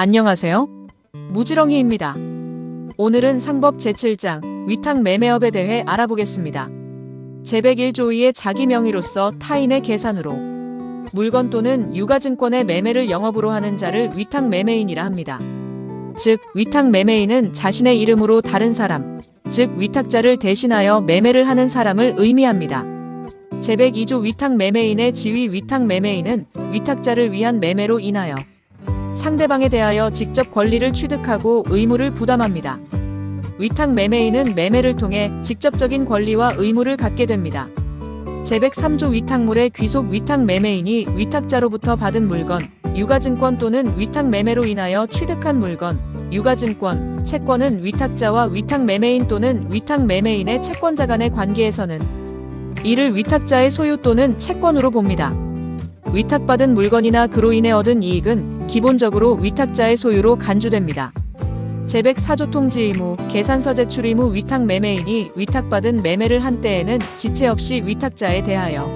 안녕하세요. 무지렁이입니다. 오늘은 상법 제7장 위탁 매매업에 대해 알아보겠습니다. 제101조의 자기 명의로서 타인의 계산으로 물건 또는 유가증권의 매매를 영업으로 하는 자를 위탁 매매인이라 합니다. 즉 위탁 매매인은 자신의 이름으로 다른 사람, 즉 위탁자를 대신하여 매매를 하는 사람을 의미합니다. 제102조 위탁 매매인의 지위 위탁 매매인은 위탁자를 위한 매매로 인하여 상대방에 대하여 직접 권리를 취득하고 의무를 부담합니다. 위탁 매매인은 매매를 통해 직접적인 권리와 의무를 갖게 됩니다. 제103조 위탁물의 귀속 위탁 매매인이 위탁자로부터 받은 물건, 유가증권 또는 위탁 매매로 인하여 취득한 물건, 유가증권, 채권은 위탁자와 위탁 매매인 또는 위탁 매매인의 채권자 간의 관계에서는 이를 위탁자의 소유 또는 채권으로 봅니다. 위탁받은 물건이나 그로 인해 얻은 이익은 기본적으로 위탁자의 소유로 간주됩니다. 제104조 통지 의무, 계산서 제출 의무 위탁 매매인이 위탁받은 매매를 한 때에는 지체 없이 위탁자에 대하여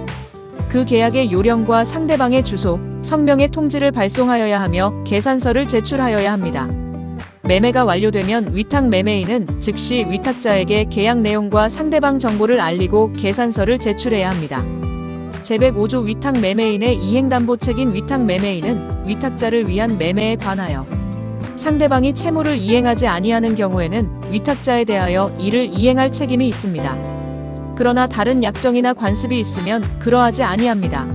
그 계약의 요령과 상대방의 주소, 성명의 통지를 발송하여야 하며 계산서를 제출하여야 합니다. 매매가 완료되면 위탁 매매인은 즉시 위탁자에게 계약 내용과 상대방 정보를 알리고 계산서를 제출해야 합니다. 제105조 위탁 매매인의 이행담보 책임 위탁 매매인은 위탁자를 위한 매매에 관하여 상대방이 채무를 이행하지 아니하는 경우에는 위탁자에 대하여 이를 이행할 책임이 있습니다. 그러나 다른 약정이나 관습이 있으면 그러하지 아니합니다.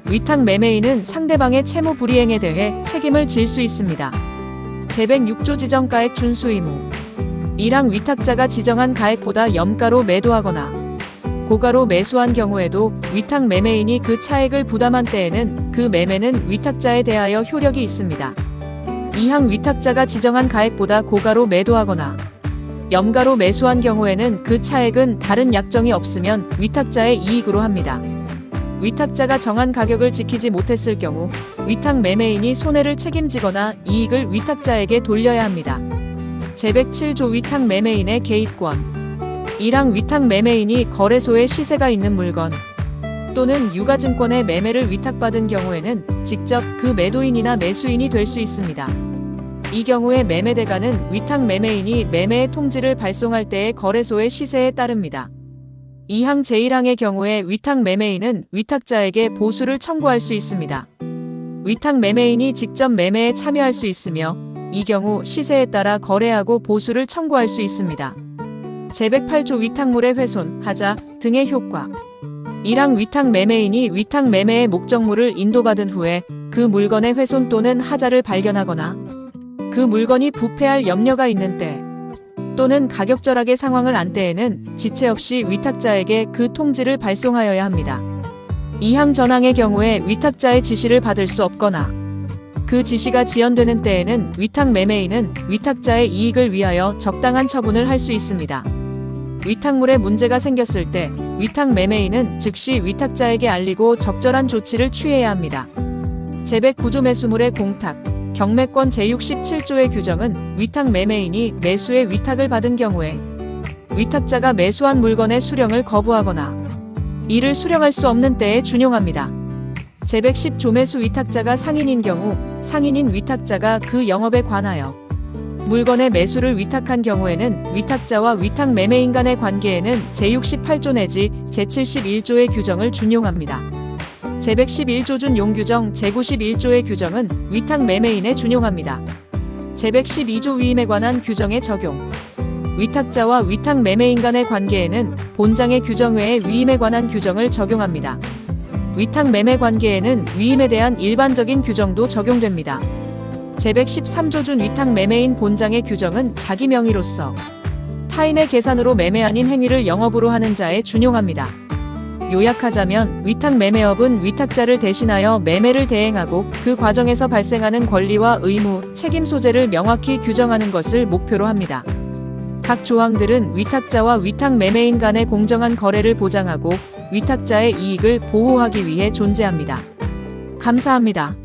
위탁 매매인은 상대방의 채무 불이행에 대해 책임을 질 수 있습니다. 제106조 지정가액 준수 의무 1항 위탁자가 지정한 가액보다 염가로 매도하거나 고가로 매수한 경우에도 위탁 매매인이 그 차액을 부담한 때에는 그 매매는 위탁자에 대하여 효력이 있습니다. 2항 위탁자가 지정한 가액보다 고가로 매도하거나 염가로 매수한 경우에는 그 차액은 다른 약정이 없으면 위탁자의 이익으로 합니다. 위탁자가 정한 가격을 지키지 못했을 경우 위탁 매매인이 손해를 책임지거나 이익을 위탁자에게 돌려야 합니다. 제107조 위탁 매매인의 개입권 1항 위탁 매매인이 거래소에 시세가 있는 물건 또는 유가증권의 매매를 위탁받은 경우에는 직접 그 매도인이나 매수인이 될 수 있습니다. 이 경우에 매매대가는 위탁 매매인이 매매의 통지를 발송할 때의 거래소의 시세에 따릅니다. 2항 제1항의 경우에 위탁 매매인은 위탁자에게 보수를 청구할 수 있습니다. 위탁 매매인이 직접 매매에 참여할 수 있으며 이 경우 시세에 따라 거래하고 보수를 청구할 수 있습니다. 제108조 위탁물의 훼손, 하자 등의 효과 1항 위탁 매매인이 위탁 매매의 목적물을 인도받은 후에 그 물건의 훼손 또는 하자를 발견하거나 그 물건이 부패할 염려가 있는 때 또는 가격절하게 상황을 안 때에는 지체 없이 위탁자에게 그 통지를 발송하여야 합니다. 2항 전항의 경우에 위탁자의 지시를 받을 수 없거나 그 지시가 지연되는 때에는 위탁 매매인은 위탁자의 이익을 위하여 적당한 처분을 할 수 있습니다. 위탁물에 문제가 생겼을 때 위탁 매매인은 즉시 위탁자에게 알리고 적절한 조치를 취해야 합니다. 제109조 매수물의 공탁, 경매권 제67조의 규정은 위탁 매매인이 매수의 위탁을 받은 경우에 위탁자가 매수한 물건의 수령을 거부하거나 이를 수령할 수 없는 때에 준용합니다. 제110조 매수 위탁자가 상인인 경우 상인인 위탁자가 그 영업에 관하여 물건의 매수를 위탁한 경우에는 위탁자와 위탁 매매인 간의 관계에는 제68조 내지 제71조의 규정을 준용합니다. 제111조 준용 규정 제91조의 규정은 위탁 매매인에 준용합니다. 제112조 위임에 관한 규정의 적용 위탁자와 위탁 매매인 간의 관계에는 본장의 규정 외에 위임에 관한 규정을 적용합니다. 위탁 매매 관계에는 위임에 대한 일반적인 규정도 적용됩니다. 제113조 준 위탁 매매인 본장의 규정은 자기 명의로서 타인의 계산으로 매매 아닌 행위를 영업으로 하는 자에 준용합니다. 요약하자면 위탁 매매업은 위탁자를 대신하여 매매를 대행하고 그 과정에서 발생하는 권리와 의무, 책임 소재를 명확히 규정하는 것을 목표로 합니다. 각 조항들은 위탁자와 위탁 매매인 간의 공정한 거래를 보장하고 위탁자의 이익을 보호하기 위해 존재합니다. 감사합니다.